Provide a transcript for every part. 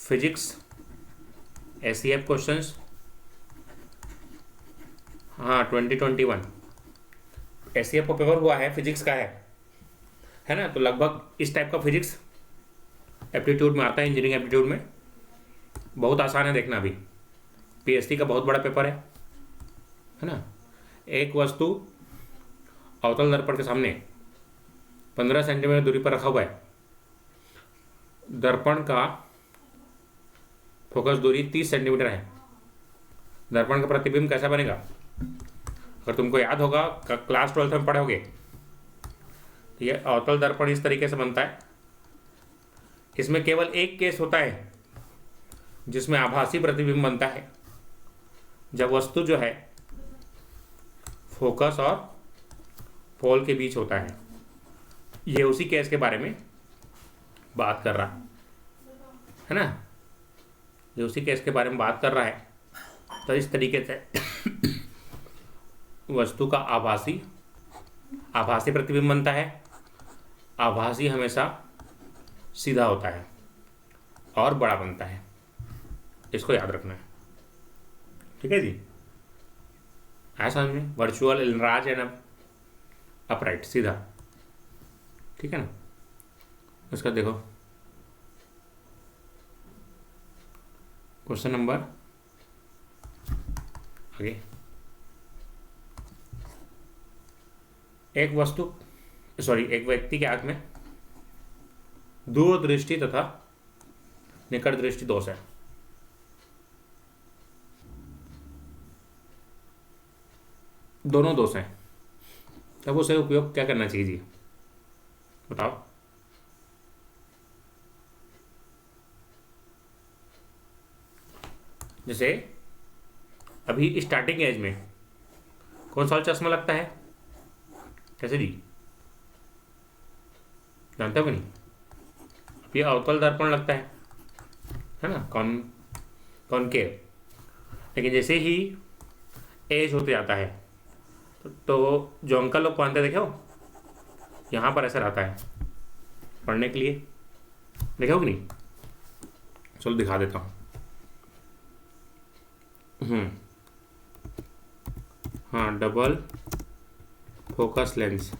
Physics SCF questions, हाँ 2021 SCF का paper हुआ है, फिजिक्स का है ना। तो लगभग इस टाइप का फिजिक्स एप्टीट्यूड में आता है, इंजीनियरिंग एप्टीट्यूड में। बहुत आसान है, देखना अभी PhD का बहुत बड़ा पेपर है ना। एक वस्तु अवतल दर्पण के सामने 15 सेंटीमीटर दूरी पर रखा हुआ है। दर्पण का फोकस दूरी 30 सेंटीमीटर है। दर्पण का प्रतिबिंब कैसा बनेगा? अगर तुमको याद होगा, क्लास 12th में पढ़ोगे, तो ये अवतल दर्पण इस तरीके से बनता है। इसमें केवल एक केस होता है जिसमें आभासी प्रतिबिंब बनता है, जब वस्तु जो है फोकस और पोल के बीच होता है। ये उसी केस के बारे में बात कर रहा है ना, ये उसी केस के बारे में बात कर रहा है। तो इस तरीके से वस्तु का आभासी प्रतिबिंब बनता है। आभासी हमेशा सीधा होता है और बड़ा बनता है, इसको याद रखना है, ठीक है जी। आया समझ में? वर्चुअल, इनराज एंड अपराइट, सीधा, ठीक है ना। उसका देखो क्वेश्चन नंबर आगे। एक व्यक्ति के आंख में दूरदृष्टि तथा निकट दृष्टि दोष है। दोनों दोष हैं, तब उसे उपयोग क्या करना चाहिए जी, बताओ। जैसे अभी स्टार्टिंग एज में कौन सा चश्मा लगता है? कैसे जी, जानते हो कि नहीं? ये अवतल दर्पण लगता है ना, कॉनकेव। लेकिन जैसे ही एज होते जाता है तो जो अंकल लोग पहनते देखे हो, यहाँ पर ऐसा रहता है पढ़ने के लिए, देखे हो कि नहीं? चलो दिखा देता हूँ। हाँ, डबल फोकस लेंस।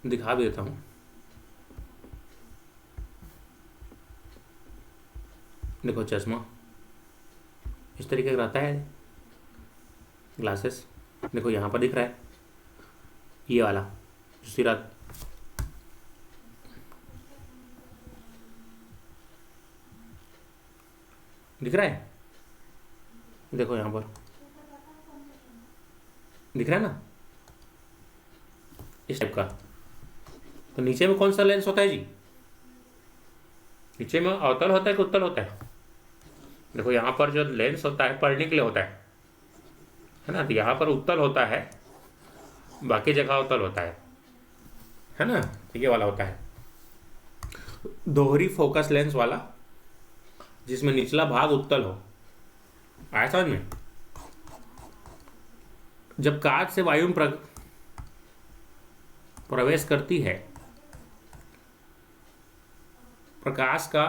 दिखा भी देता हूँ, देखो चश्मा इस तरीके का रहता है, ग्लासेस देखो यहाँ पर दिख रहा है, ये वाला जो सिरा, दिख रहा है, देखो यहाँ पर दिख रहा है ना, इस टाइप का। तो नीचे में कौन सा लेंस होता है जी? नीचे में अवतल होता है कि उत्तल होता है? देखो यहाँ पर जो लेंस होता है पढ़ने के लिए होता है ना। तो यहाँ पर उत्तल होता है, बाकी जगह अवतल होता है ना। तो ये वाला होता है दोहरी फोकस लेंस वाला, जिसमें निचला भाग उत्तल हो। आया समझ में? जब कांच से वायु प्रवेश करती है, प्रकाश का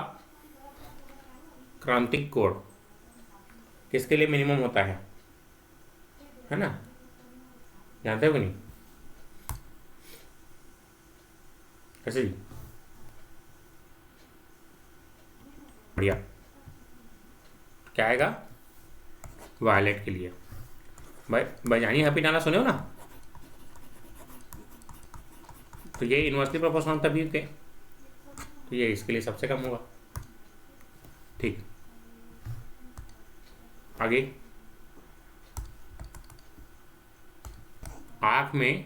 क्रांतिक कोण किसके लिए मिनिमम होता है ना, जानते हो कि नहीं? कैसे जी? बढ़िया। क्या आएगा? वायलेट के लिए। भाई बजानी हैप्पी नाला सुने हो ना? तो ये इन्वर्सली प्रोपोर्शनल तभी के, तो ये इसके लिए सबसे कम होगा। ठीक, आगे। आंख में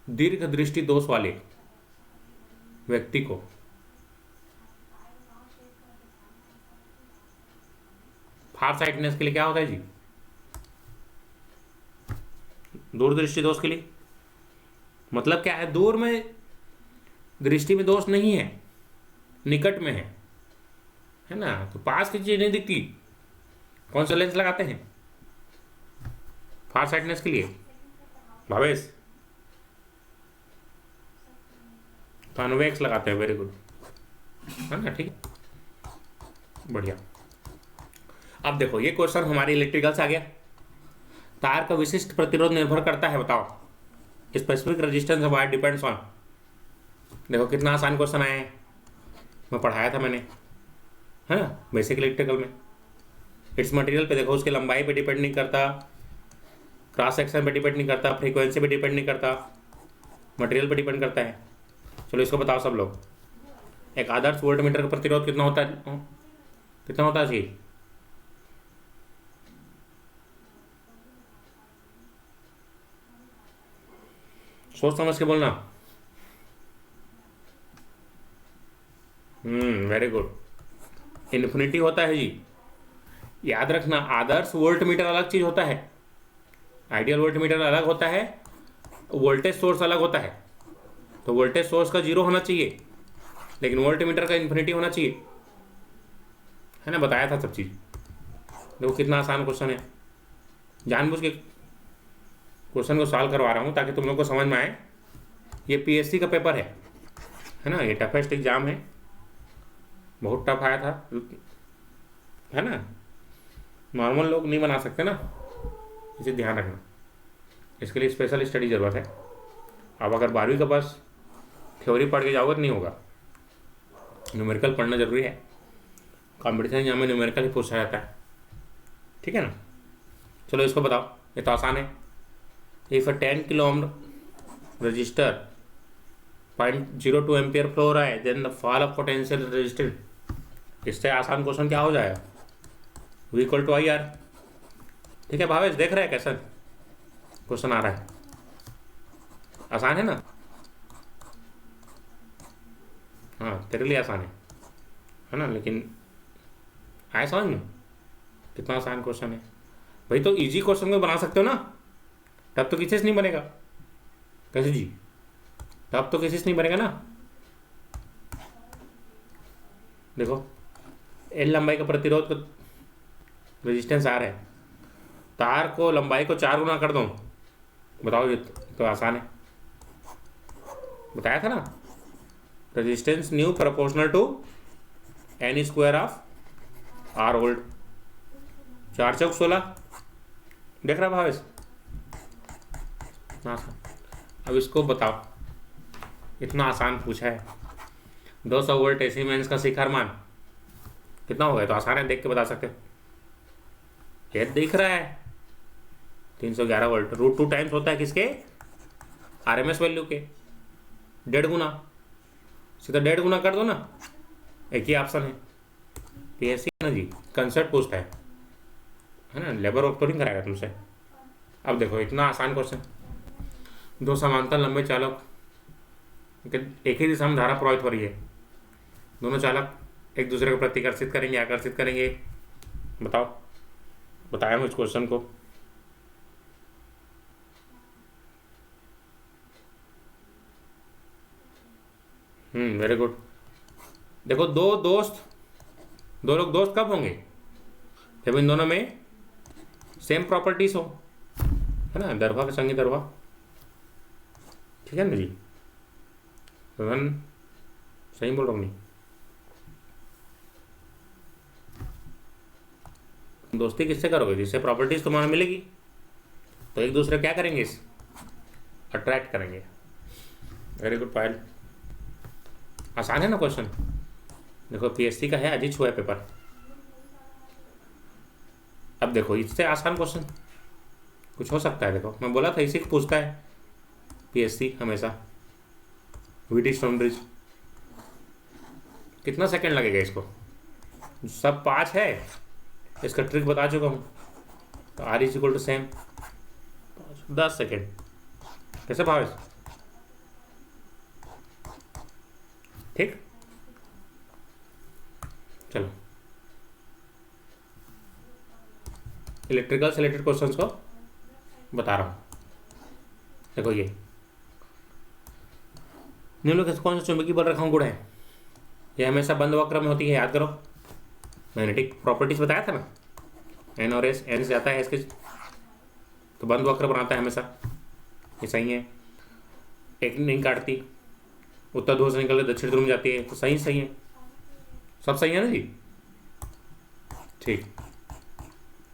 दीर्घ दृष्टि दोष वाले व्यक्ति को फार साइटनेस के लिए क्या होता है जी? दूरदृष्टि दोष के लिए। मतलब क्या है? दूर में दृष्टि में दोष नहीं है, निकट में है ना? तो पास की चीज नहीं दिखती, कौन सा लेंस लगाते हैं फार साइटनेस के लिए? भावेश, कॉन्वेक्स लगाते हैं। वेरी गुड, है ना? ठीक है, बढ़िया। अब देखो ये क्वेश्चन हमारे इलेक्ट्रिकल से आ गया। तार का विशिष्ट प्रतिरोध निर्भर करता है, बताओ, specific resistance of wire depends on. देखो कितना आसान क्वेश्चन आया है, मैं पढ़ाया था मैंने, है ना, बेसिक इलेक्ट्रिकल में। इट्स मटेरियल पे देखो, उसकी लंबाई पे डिपेंड नहीं करता, क्रॉस सेक्शन पे डिपेंड नहीं करता, फ्रीक्वेंसी पे डिपेंड नहीं करता, मटेरियल पे डिपेंड करता है। चलो इसको बताओ सब लोग, एक आदर्श वोल्टमीटर का प्रतिरोध कितना होता है? कितना होता है जी? सोच समझ के बोलना। वेरी गुड, इन्फिनिटी होता है जी। याद रखना, आदर्श वोल्टमीटर अलग चीज होता है, आइडियल वोल्टमीटर अलग होता है, वोल्टेज सोर्स अलग होता है। तो वोल्टेज सोर्स का 0 होना चाहिए, लेकिन वोल्टमीटर का इन्फिनिटी होना चाहिए, है ना? बताया था सब चीज। देखो कितना आसान क्वेश्चन है, जानबूझ के क्वेश्चन को सॉल्व करवा रहा हूँ ताकि तुम लोग को समझ में आए। ये पीएससी का पेपर है ना? ये टफेस्ट एग्जाम है, बहुत टफ आया था, है ना? नॉर्मल लोग नहीं बना सकते ना, इसे ध्यान रखना। इसके लिए स्पेशल स्टडी ज़रूरत है। अब अगर 12वीं का बस थ्योरी पढ़ के जाओगे तो नहीं होगा, न्यूमेरिकल पढ़ना जरूरी है। कॉम्पिटिशन एग्जाम में न्यूमेरिकल ही पूछा जाता है, ठीक है ना? चलो इसको बताओ, ये तो आसान है। If a 10 kilo ohm resistor 0.02 ampere flow हो रहा है, then the fall of potential resistance. इससे आसान क्वेश्चन क्या हो जाएगा? V equal to I R. ठीक है भावेश, देख रहे हैं कैसा क्वेश्चन आ रहा है? आसान है ना? हाँ तेरे लिए आसान है ना? लेकिन आए समझ में कितना आसान क्वेश्चन है भाई। तो इजी क्वेश्चन को बना सकते हो ना, तब तो किसी से नहीं बनेगा। कैसे जी? तब तो किसी से नहीं बनेगा ना। देखो एल लंबाई का प्रतिरोध रेजिस्टेंस आर है, तार को लंबाई को 4 गुना कर दो, बताओ, ये तो आसान है, बताया था ना। Resistance new proportional to n square of R volt. 4 चौक 16, देख रहा भावेश? अब इसको बताओ, इतना आसान पूछा है। 200 वोल्ट एसी मेंस का शिखर मान कितना होगा? तो आसान है, देख के बता सकते हो। ये दिख रहा है 311 वोल्ट, √2 टाइम्स होता है किसके? आरएमएस वैल्यू के 1.5 गुना। सीधा 1.5 गुना कर दो ना, एक ही ऑप्शन है। पीएससी ना जी, कंसेप्ट पूछता है ना, लेबर वर्क तो नहीं कराएगा तुमसे। अब देखो इतना आसान क्वेश्चन, 2 समांतर लंबे चालक एक ही दिशा में धारा प्रवाहित हो रही है, दोनों चालक एक दूसरे को प्रतिकर्षित करेंगे, आकर्षित करेंगे, बताओ। बताया मैं इस क्वेश्चन को। Very good. देखो दो लोग दोस्त कब होंगे? जब इन दोनों में सेम प्रॉपर्टीज हो, है ना? दरभा का संगी दरभा, ठीक है ना जी? गगन सही बोल रहा हूँ नहीं? दोस्ती किससे करोगे? जिससे प्रॉपर्टीज तुम्हारा मिलेगी, तो एक दूसरे क्या करेंगे? अट्रैक्ट करेंगे। वेरी गुड पायल, आसान है ना क्वेश्चन? देखो पीएससी का है, आज ही छुआ है पेपर। अब देखो इससे आसान क्वेश्चन कुछ हो सकता है? देखो मैं बोला था इसी को पूछता है पीएससी हमेशा। वीटी स्टोन ब्रिज, कितना सेकंड लगेगा इसको? सब 5 है, इसका ट्रिक बता चुका हूँ। तो R is equal to same 10 second. कैसे भावेश? ठीक, चलो इलेक्ट्रिकल से रिलेटेड क्वेश्चंस को बता रहा हूँ। देखो ये निम्नलिखित कौन सा चुंबकीय बल रेखाओं गुण है? ये हमेशा बंद वक्र में होती है, याद करो। मैग्नेटिक प्रॉपर्टीज बताया था ना, एन और एस, एन से जाता है एस के, तो बंद वक्र बनाता है हमेशा। ये सही है। एक नहीं काटती, उत्तर ध्रुव से निकल के दक्षिण ध्रुव में जाती है, तो सही सही है, सब सही है ना जी। ठीक,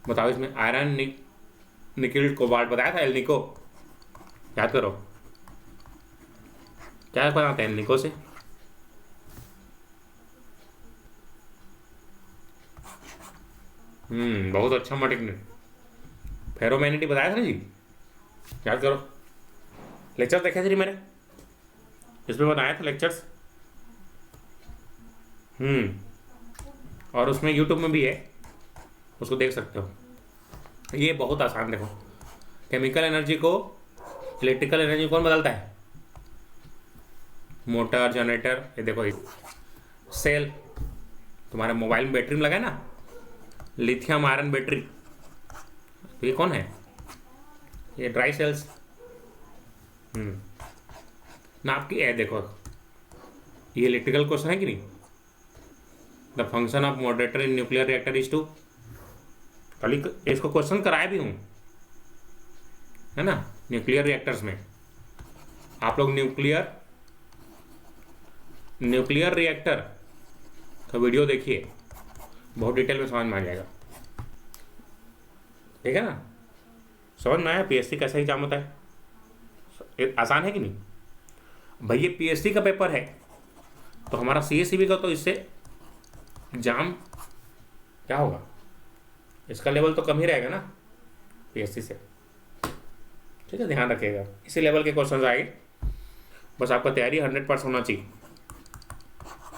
बताओ इसमें आयरन, निकिल, कोबाल्ट बताया था, एल्निको, याद करो। क्या बनाते हैं एल्निको से? बहुत अच्छा मटिक ने फेरोमैग्नेटिक बताया था ना जी, याद करो। लेक्चर देखे थे जी मैंने, इसमें बताया था लेक्चर्स। और उसमें यूट्यूब में भी है, उसको देख सकते हो। ये बहुत आसान, देखो केमिकल एनर्जी को इलेक्ट्रिकल एनर्जी कौन बदलता है? Motor, generator. ये देखो सेल, तुम्हारे मोबाइल में बैटरी में लगा है ना, लिथियम आयरन बैटरी, तो ये कौन है? ये ड्राई सेल्स। नाप की है, देखो ये इलेक्ट्रिकल क्वेश्चन है कि नहीं। The function of moderator in nuclear reactor is to, कल इसको क्वेश्चन कराया भी हूँ, है ना। न्यूक्लियर रिएक्टर्स में आप लोग न्यूक्लियर रिएक्टर का वीडियो देखिए, बहुत डिटेल में समझ में आ जाएगा, ठीक है ना। समझ में आया पीएससी कैसा एग्जाम होता है? आसान है कि नहीं भाई? ये पीएससी का पेपर है, तो हमारा सीएसईबी का तो इससे एग्जाम क्या होगा, इसका लेवल तो कम ही रहेगा ना पीएससी से, ठीक है। ध्यान रखिएगा, इसी लेवल के क्वेश्चन आएंगे, बस आपका तैयारी 100% होना चाहिए,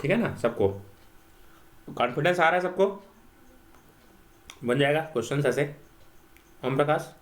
ठीक है ना। सबको कॉन्फिडेंस आ रहा है, सबको बन जाएगा क्वेश्चन ऐसे। ओम प्रकाश।